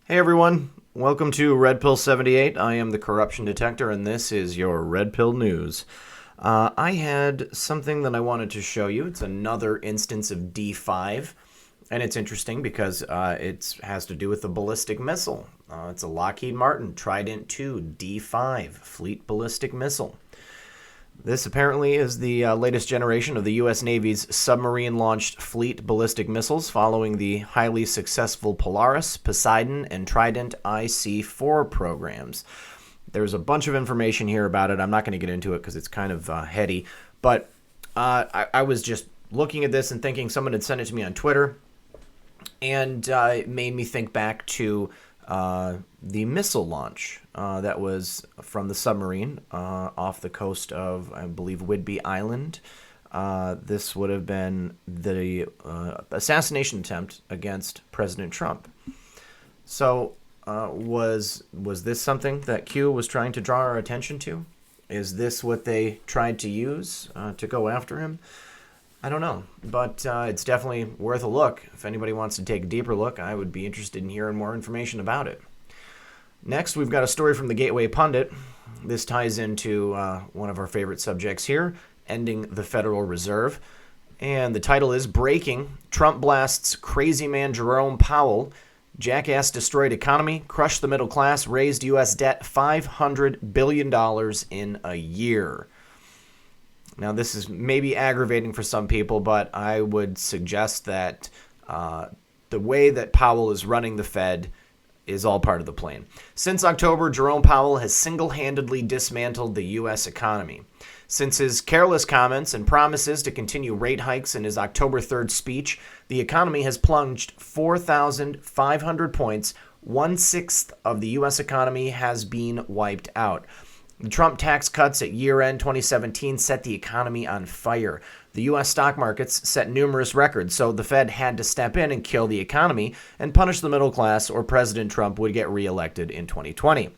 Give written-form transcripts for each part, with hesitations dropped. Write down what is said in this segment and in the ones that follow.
Hey everyone, welcome to Red Pill 78. I am the Corruption Detector, and this is your Red Pill News. I had something that I wanted to show you. It's another instance of D5, and it's interesting because it has to do with the ballistic missile. It's a Lockheed Martin Trident II D5 Fleet Ballistic Missile. This apparently is the latest generation of the U.S. Navy's submarine-launched fleet ballistic missiles following the highly successful Polaris, Poseidon, and Trident IC-4 programs. There's a bunch of information here about it. I'm not going to get into it because it's kind of heady, but I was just looking at this and thinking someone had sent it to me on Twitter, and it made me think back to the missile launch that was from the submarine off the coast of, I believe, Whidbey Island. This would have been the assassination attempt against President Trump. So was this something that Q was trying to draw our attention to? Is this what they tried to use to go after him? I don't know, but it's definitely worth a look. If anybody wants to take a deeper look, I would be interested in hearing more information about it. Next, we've got a story from the Gateway Pundit. This ties into one of our favorite subjects here, ending the Federal Reserve. And the title is Breaking: Trump Blasts Crazy Man Jerome Powell. Jackass destroyed economy, crushed the middle class, raised U.S. debt $500 billion in a year. Now, this is maybe aggravating for some people, but I would suggest that the way that Powell is running the Fed is all part of the plan. Since October, Jerome Powell has single-handedly dismantled the U.S. economy. Since his careless comments and promises to continue rate hikes in his October 3rd speech, the economy has plunged 4,500 points. 1/6 of the U.S. economy has been wiped out. The Trump tax cuts at year-end 2017 set the economy on fire. The U.S. stock markets set numerous records, so the Fed had to step in and kill the economy and punish the middle class, or President Trump would get reelected in 2020.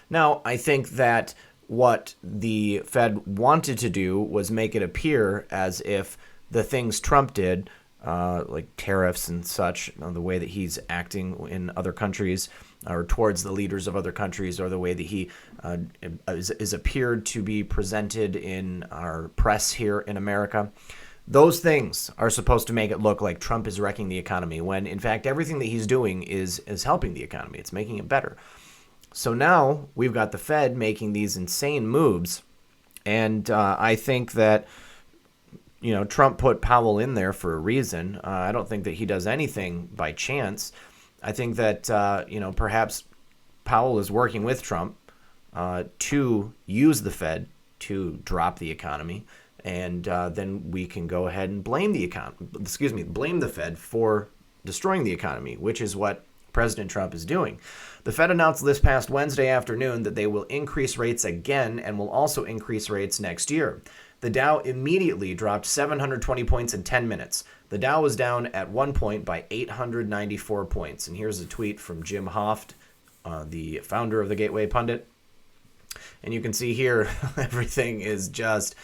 Now, I think that what the Fed wanted to do was make it appear as if the things Trump did, like tariffs and such, the way that he's acting in other countries or towards the leaders of other countries, or the way that he is appeared to be presented in our press here in America. Those things are supposed to make it look like Trump is wrecking the economy, when in fact everything that he's doing is helping the economy. It's making it better. So now we've got the Fed making these insane moves, and I think that Trump put Powell in there for a reason. I don't think that he does anything by chance. I think that, perhaps Powell is working with Trump to use the Fed to drop the economy, and then we can go ahead and blame the Fed for destroying the economy, which is what President Trump is doing. The Fed announced this past Wednesday afternoon that they will increase rates again and will also increase rates next year. The Dow immediately dropped 720 points in 10 minutes. The Dow was down at one point by 894 points. And here's a tweet from Jim Hoft, the founder of the Gateway Pundit. And you can see here, everything is just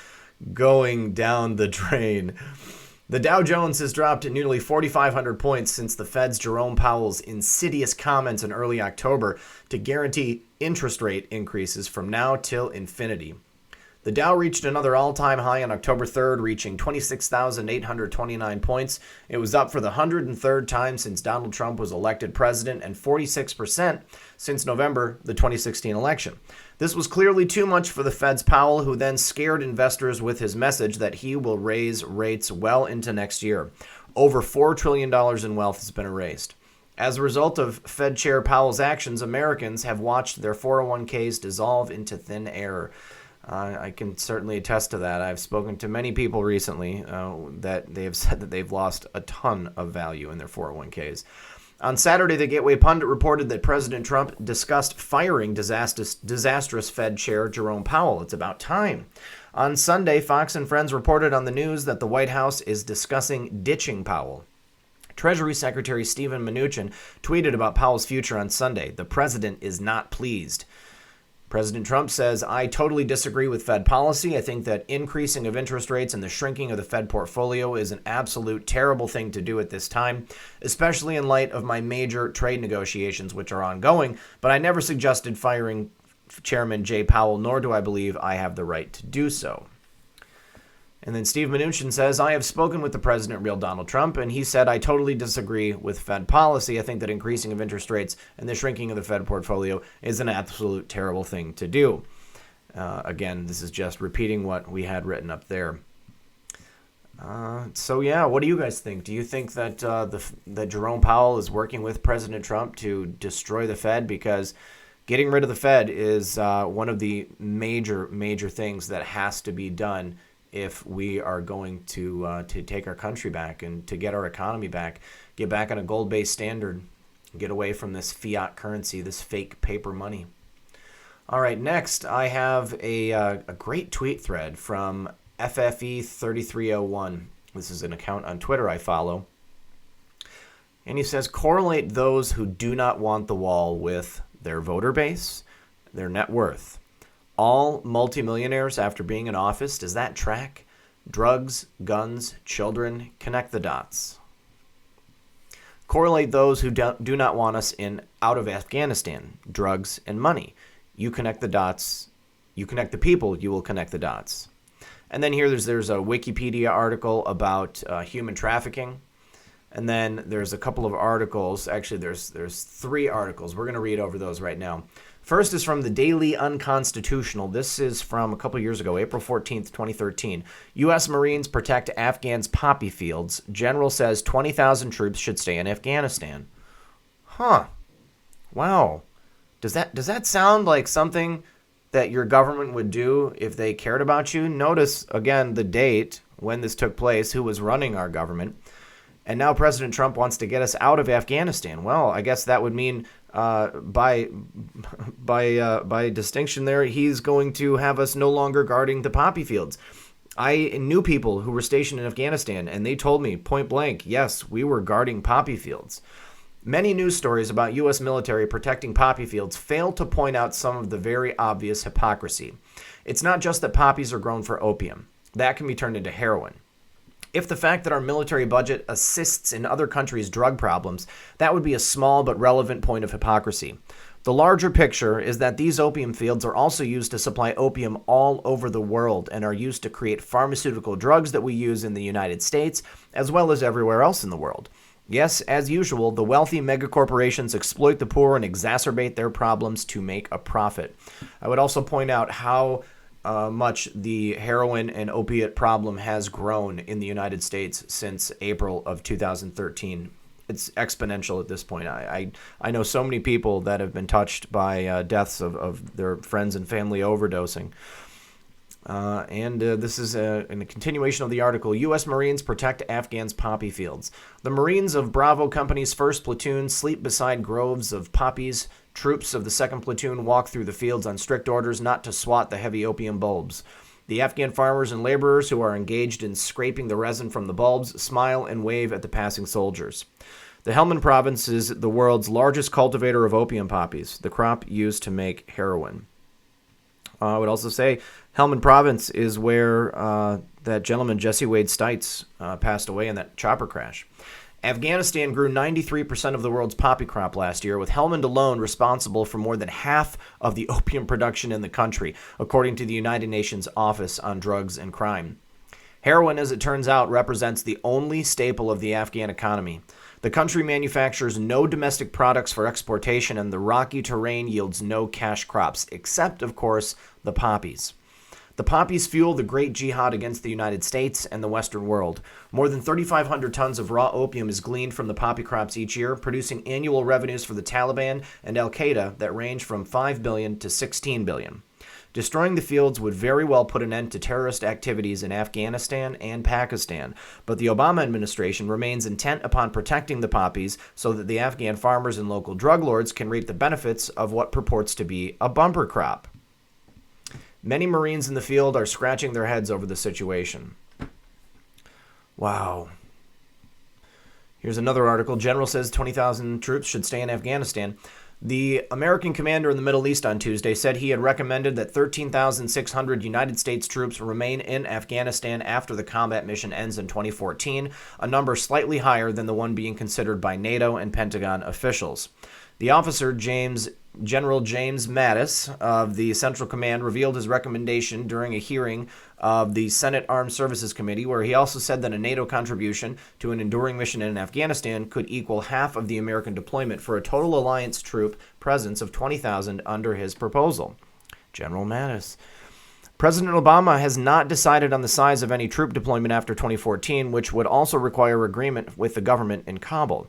going down the drain. The Dow Jones has dropped nearly 4,500 points since the Fed's Jerome Powell's insidious comments in early October to guarantee interest rate increases from now till infinity. The Dow reached another all-time high on October 3rd, reaching 26,829 points. It was up for the 103rd time since Donald Trump was elected president, and 46% since November, the 2016 election. This was clearly too much for the Fed's Powell, who then scared investors with his message that he will raise rates well into next year. Over $4 trillion in wealth has been erased. As a result of Fed Chair Powell's actions, Americans have watched their 401ks dissolve into thin air. I can certainly attest to that. I've spoken to many people recently that they have said that they've lost a ton of value in their 401ks. On Saturday, the Gateway Pundit reported that President Trump discussed firing disastrous Fed Chair Jerome Powell. It's about time. On Sunday, Fox and Friends reported on the news that the White House is discussing ditching Powell. Treasury Secretary Steven Mnuchin tweeted about Powell's future on Sunday. The president is not pleased. President Trump says, I totally disagree with Fed policy. I think that increasing of interest rates and the shrinking of the Fed portfolio is an absolute terrible thing to do at this time, especially in light of my major trade negotiations, which are ongoing. But I never suggested firing Chairman Jay Powell, nor do I believe I have the right to do so. And then Steve Mnuchin says, I have spoken with the president, real Donald Trump, and he said, I totally disagree with Fed policy. I think that increasing of interest rates and the shrinking of the Fed portfolio is an absolute terrible thing to do. Again, this is just repeating what we had written up there. So yeah, what do you guys think? Do you think that that Jerome Powell is working with President Trump to destroy the Fed? Because getting rid of the Fed is one of the major things that has to be done if we are going to take our country back and to get our economy back, get back on a gold-based standard, get away from this fiat currency, this fake paper money. All right, next I have a great tweet thread from FFE3301. This is an account on Twitter I follow. And he says, correlate those who do not want the wall with their voter base, their net worth. All multimillionaires after being in office, does that track? Drugs, guns, children, connect the dots. Correlate those who do not want us out of Afghanistan, drugs and money. You connect the dots. You connect the people, you will connect the dots. And then here there's a Wikipedia article about human trafficking. And then there's a couple of articles. Actually, there's 3 articles. We're going to read over those right now. First is from the Daily Unconstitutional. This is from a couple years ago, April 14th, 2013. U.S. Marines protect Afghans' poppy fields. General says 20,000 troops should stay in Afghanistan. Huh. Wow. Does that sound like something that your government would do if they cared about you? Notice, again, the date when this took place, who was running our government. And now President Trump wants to get us out of Afghanistan. Well, I guess that would mean by distinction there, he's going to have us no longer guarding the poppy fields. I knew people who were stationed in Afghanistan, and they told me point blank, yes, we were guarding poppy fields. Many news stories about U.S. military protecting poppy fields fail to point out some of the very obvious hypocrisy. It's not just that poppies are grown for opium. That can be turned into heroin. If the fact that our military budget assists in other countries' drug problems, that would be a small but relevant point of hypocrisy. The larger picture is that these opium fields are also used to supply opium all over the world and are used to create pharmaceutical drugs that we use in the United States as well as everywhere else in the world. Yes, as usual, the wealthy megacorporations exploit the poor and exacerbate their problems to make a profit. I would also point out how much the heroin and opiate problem has grown in the United States since April of 2013. It's exponential at this point. I know so many people that have been touched by deaths of their friends and family overdosing. This is in a continuation of the article, U.S. Marines protect Afghans' poppy fields. The Marines of Bravo Company's 1st Platoon sleep beside groves of poppies. Troops of the 2nd Platoon walk through the fields on strict orders not to swat the heavy opium bulbs. The Afghan farmers and laborers who are engaged in scraping the resin from the bulbs smile and wave at the passing soldiers. The Helmand province is the world's largest cultivator of opium poppies, the crop used to make heroin. I would also say Helmand province is where that gentleman Jesse Wade Stites passed away in that chopper crash. Afghanistan grew 93% of the world's poppy crop last year, with Helmand alone responsible for more than half of the opium production in the country, according to the United Nations Office on Drugs and Crime. Heroin, as it turns out, represents the only staple of the Afghan economy. The country manufactures no domestic products for exportation, and the rocky terrain yields no cash crops, except, of course, the poppies. The poppies fuel the great jihad against the United States and the Western world. More than 3,500 tons of raw opium is gleaned from the poppy crops each year, producing annual revenues for the Taliban and Al-Qaeda that range from $5 billion to $16 billion. Destroying the fields would very well put an end to terrorist activities in Afghanistan and Pakistan, but the Obama administration remains intent upon protecting the poppies so that the Afghan farmers and local drug lords can reap the benefits of what purports to be a bumper crop. Many Marines in the field are scratching their heads over the situation. Wow. Here's another article. General says 20,000 troops should stay in Afghanistan. The American commander in the Middle East on Tuesday said he had recommended that 13,600 United States troops remain in Afghanistan after the combat mission ends in 2014, a number slightly higher than the one being considered by NATO and Pentagon officials. The officer, General James Mattis of the Central Command, revealed his recommendation during a hearing of the Senate Armed Services Committee, where he also said that a NATO contribution to an enduring mission in Afghanistan could equal half of the American deployment for a total alliance troop presence of 20,000 under his proposal. General Mattis. President Obama has not decided on the size of any troop deployment after 2014, which would also require agreement with the government in Kabul.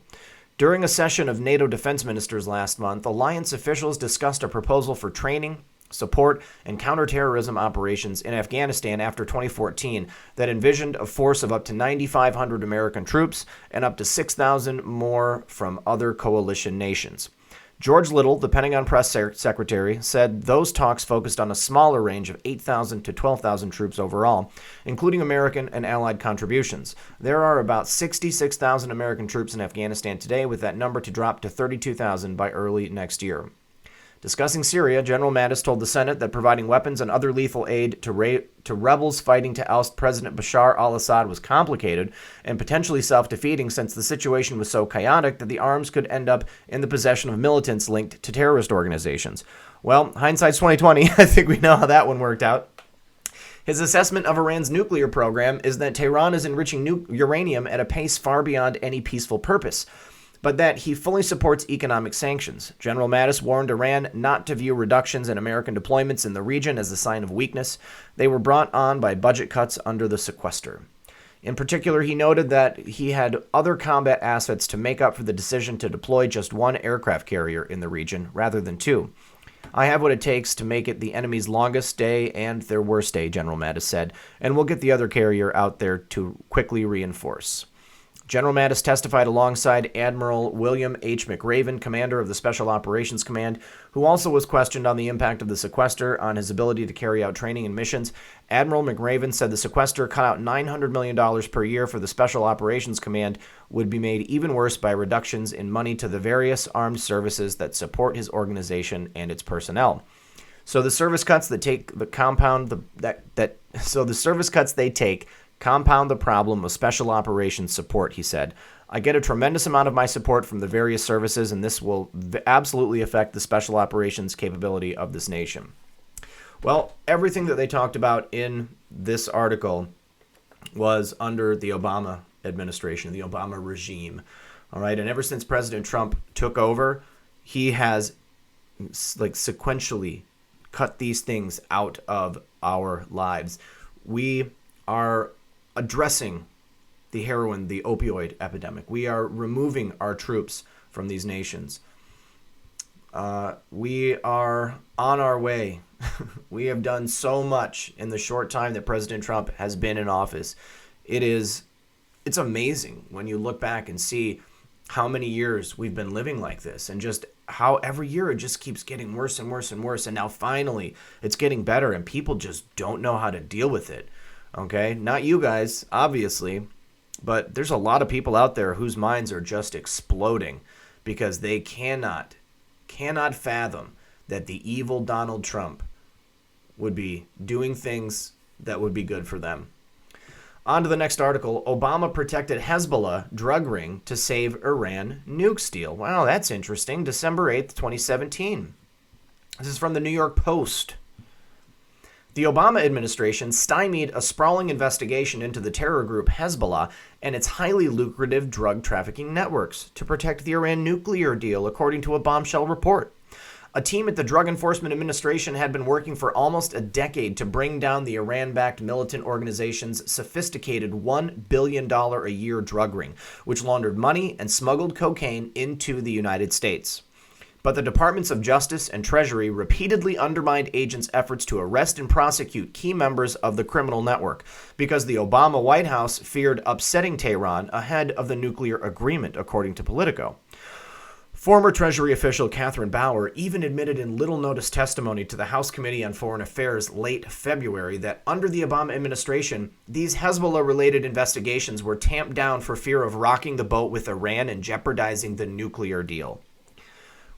During a session of NATO defense ministers last month, alliance officials discussed a proposal for training, support, and counterterrorism operations in Afghanistan after 2014 that envisioned a force of up to 9,500 American troops and up to 6,000 more from other coalition nations. George Little, the Pentagon press secretary, said those talks focused on a smaller range of 8,000 to 12,000 troops overall, including American and allied contributions. There are about 66,000 American troops in Afghanistan today, with that number to drop to 32,000 by early next year. Discussing Syria, General Mattis told the Senate that providing weapons and other lethal aid to rebels fighting to oust President Bashar al-Assad was complicated and potentially self-defeating, since the situation was so chaotic that the arms could end up in the possession of militants linked to terrorist organizations. Well, hindsight's 2020. I think we know how that one worked out. His assessment of Iran's nuclear program is that Tehran is enriching uranium at a pace far beyond any peaceful purpose, but that he fully supports economic sanctions. General Mattis warned Iran not to view reductions in American deployments in the region as a sign of weakness. They were brought on by budget cuts under the sequester. In particular, he noted that he had other combat assets to make up for the decision to deploy just one aircraft carrier in the region rather than two. I have what it takes to make it the enemy's longest day and their worst day, General Mattis said, and we'll get the other carrier out there to quickly reinforce. General Mattis testified alongside Admiral William H. McRaven, commander of the Special Operations Command, who also was questioned on the impact of the sequester on his ability to carry out training and missions. Admiral McRaven said the sequester cut out $900 million per year for the Special Operations Command would be made even worse by reductions in money to the various armed services that support his organization and its personnel. So the service cuts that take the compound the service cuts they take compound the problem of special operations support, he said. I get a tremendous amount of my support from the various services, and this will absolutely affect the special operations capability of this nation. Well, everything that they talked about in this article was under the Obama administration, the Obama regime. All right, and ever since President Trump took over, he has sequentially cut these things out of our lives. We are addressing the heroin, the opioid epidemic. We are removing our troops from these nations. We are on our way. We have done so much in the short time that President Trump has been in office. It's amazing when you look back and see how many years we've been living like this, and just how every year it just keeps getting worse and worse and worse. And now finally it's getting better, and people just don't know how to deal with it. Okay, not you guys, obviously, but there's a lot of people out there whose minds are just exploding because they cannot fathom that the evil Donald Trump would be doing things that would be good for them. On to the next article. Obama protected Hezbollah drug ring to save Iran nukes deal. Wow, that's interesting. December 8th, 2017. This is from the New York Post. The Obama administration stymied a sprawling investigation into the terror group Hezbollah and its highly lucrative drug trafficking networks to protect the Iran nuclear deal, according to a bombshell report. A team at the Drug Enforcement Administration had been working for almost a decade to bring down the Iran-backed militant organization's sophisticated $1 billion a year drug ring, which laundered money and smuggled cocaine into the United States. But the Departments of Justice and Treasury repeatedly undermined agents' efforts to arrest and prosecute key members of the criminal network because the Obama White House feared upsetting Tehran ahead of the nuclear agreement, according to Politico. Former Treasury official Catherine Bauer even admitted in little-notice testimony to the House Committee on Foreign Affairs late February that under the Obama administration, these Hezbollah-related investigations were tamped down for fear of rocking the boat with Iran and jeopardizing the nuclear deal.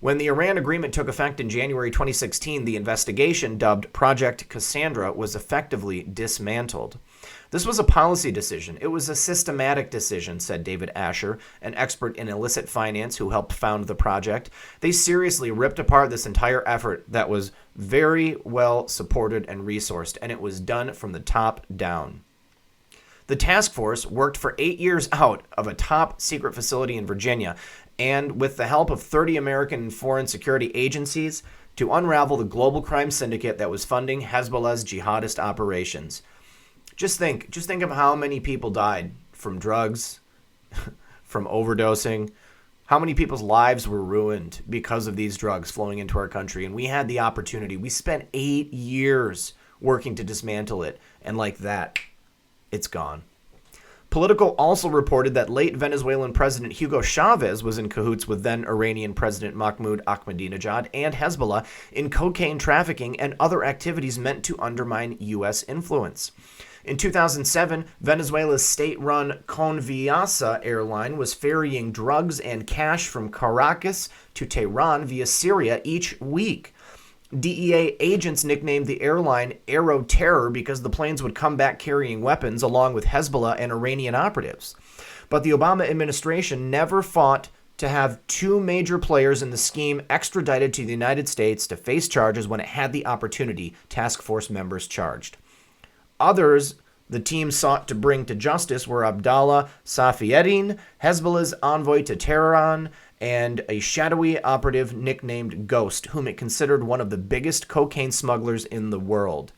When the Iran agreement took effect in January 2016, the investigation, dubbed Project Cassandra, was effectively dismantled. This was a policy decision. It was a systematic decision, said David Asher, an expert in illicit finance who helped found the project. They seriously ripped apart this entire effort that was very well supported and resourced, and it was done from the top down. The task force worked for 8 years out of a top secret facility in Virginia, and with the help of 30 American and foreign security agencies, to unravel the global crime syndicate that was funding Hezbollah's jihadist operations. Just think of how many people died from drugs, from overdosing, how many people's lives were ruined because of these drugs flowing into our country. And we had the opportunity. We spent 8 years working to dismantle it. And like that, it's gone. Politico also reported that late Venezuelan President Hugo Chavez was in cahoots with then Iranian President Mahmoud Ahmadinejad and Hezbollah in cocaine trafficking and other activities meant to undermine U.S. influence. In 2007, Venezuela's state-run Conviasa airline was ferrying drugs and cash from Caracas to Tehran via Syria each week. DEA agents nicknamed the airline Aero Terror because the planes would come back carrying weapons along with Hezbollah and Iranian operatives. But the Obama administration never fought to have two major players in the scheme extradited to the United States to face charges when it had the opportunity, task force members charged. Others the team sought to bring to justice were Abdallah Safieddine, Hezbollah's envoy to Tehran, and a shadowy operative nicknamed Ghost, whom it considered one of the biggest cocaine smugglers in the world.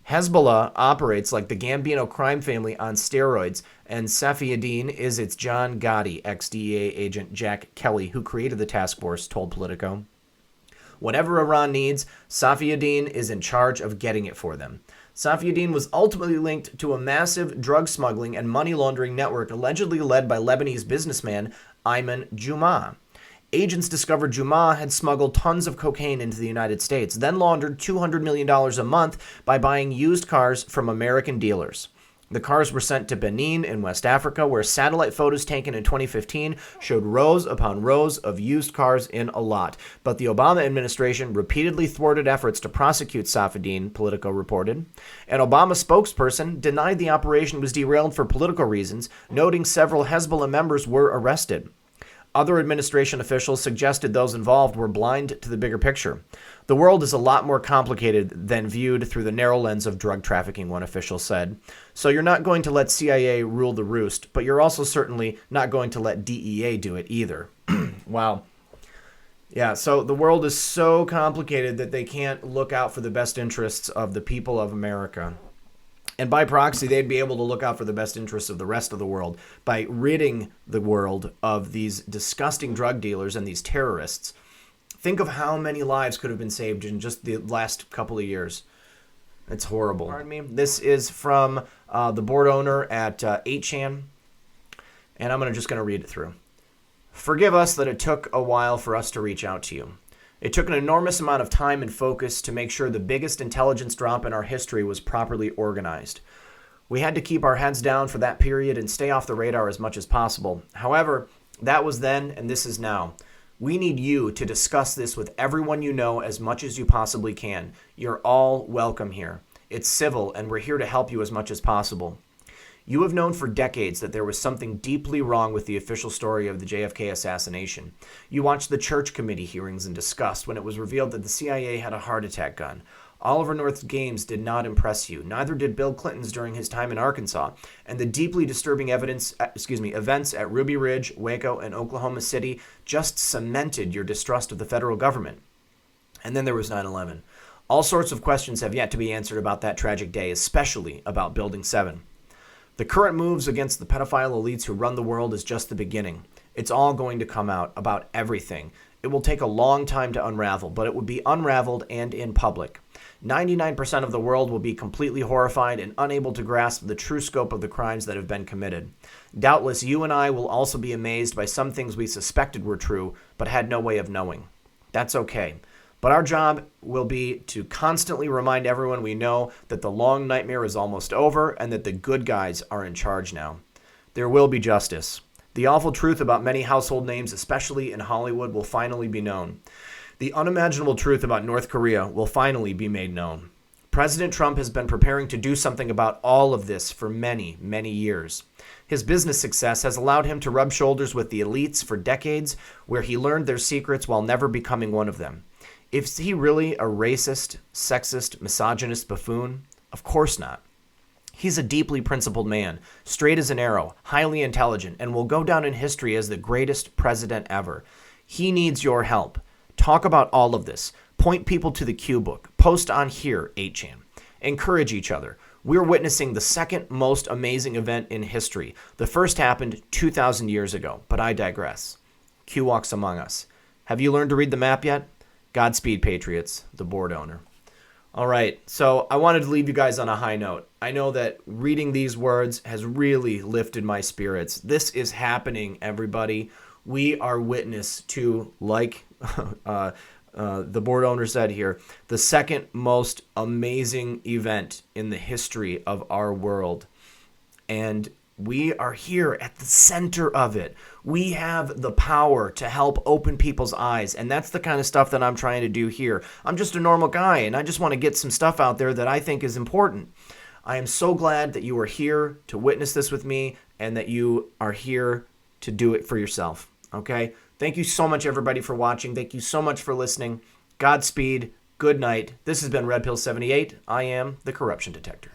Hezbollah operates like the Gambino crime family on steroids, and Safieddine is its John Gotti, ex-DEA agent Jack Kelly, who created the task force, told Politico. Whatever Iran needs, Safieddine is in charge of getting it for them. Safieddine was ultimately linked to a massive drug smuggling and money laundering network allegedly led by Lebanese businessman Ayman Juma. Agents discovered Juma had smuggled tons of cocaine into the United States, then laundered $200 million a month by buying used cars from American dealers. The cars were sent to Benin in West Africa, where satellite photos taken in 2015 showed rows upon rows of used cars in a lot. But the Obama administration repeatedly thwarted efforts to prosecute Safieddine, Politico reported. An Obama spokesperson denied the operation was derailed for political reasons, noting several Hezbollah members were arrested. Other administration officials suggested those involved were blind to the bigger picture. The world is a lot more complicated than viewed through the narrow lens of drug trafficking, one official said. So you're not going to let CIA rule the roost, but you're also certainly not going to let DEA do it either. Wow. Yeah, so the world is so complicated that they can't look out for the best interests of the people of America. And by proxy, they'd be able to look out for the best interests of the rest of the world by ridding the world of these disgusting drug dealers and these terrorists. Think of how many lives could have been saved in just the last couple of years. It's horrible. Pardon me. This is from the board owner at 8chan, and I'm just going to read it through. Forgive us that it took a while for us to reach out to you. It took an enormous amount of time and focus to make sure the biggest intelligence drop in our history was properly organized. We had to keep our heads down for that period and stay off the radar as much as possible. However, that was then and this is now. We need you to discuss this with everyone you know as much as you possibly can. You're all welcome here. It's civil, and we're here to help you as much as possible. You have known for decades that there was something deeply wrong with the official story of the JFK assassination. You watched the Church Committee hearings and discussed when it was revealed that the CIA had a heart attack gun. Oliver North's games did not impress you. Neither did Bill Clinton's during his time in Arkansas. And the deeply disturbing events at Ruby Ridge, Waco, and Oklahoma City just cemented your distrust of the federal government. And then there was 9/11. All sorts of questions have yet to be answered about that tragic day, especially about Building 7. The current moves against the pedophile elites who run the world is just the beginning. It's all going to come out about everything. It will take a long time to unravel, but it will be unraveled and in public. 99% of the world will be completely horrified and unable to grasp the true scope of the crimes that have been committed. Doubtless, you and I will also be amazed by some things we suspected were true, but had no way of knowing. That's okay. But our job will be to constantly remind everyone we know that the long nightmare is almost over and that the good guys are in charge now. There will be justice. The awful truth about many household names, especially in Hollywood, will finally be known. The unimaginable truth about North Korea will finally be made known. President Trump has been preparing to do something about all of this for many, many years. His business success has allowed him to rub shoulders with the elites for decades, where he learned their secrets while never becoming one of them. Is he really a racist, sexist, misogynist buffoon? Of course not. He's a deeply principled man, straight as an arrow, highly intelligent, and will go down in history as the greatest president ever. He needs your help. Talk about all of this. Point people to the Q book. Post on here, 8chan. Encourage each other. We're witnessing the second most amazing event in history. The first happened 2,000 years ago, but I digress. Q walks among us. Have you learned to read the map yet? Godspeed, Patriots, the board owner. All right, so I wanted to leave you guys on a high note. I know that reading these words has really lifted my spirits. This is happening, everybody. We are witness to, like the board owner said here, the second most amazing event in the history of our world. And we are here at the center of it. We have the power to help open people's eyes. And that's the kind of stuff that I'm trying to do here. I'm just a normal guy, and I just want to get some stuff out there that I think is important. I am so glad that you are here to witness this with me and that you are here to do it for yourself. Okay? Thank you so much, everybody, for watching. Thank you so much for listening. Godspeed. Good night. This has been Red Pill 78. I am the Corruption Detector.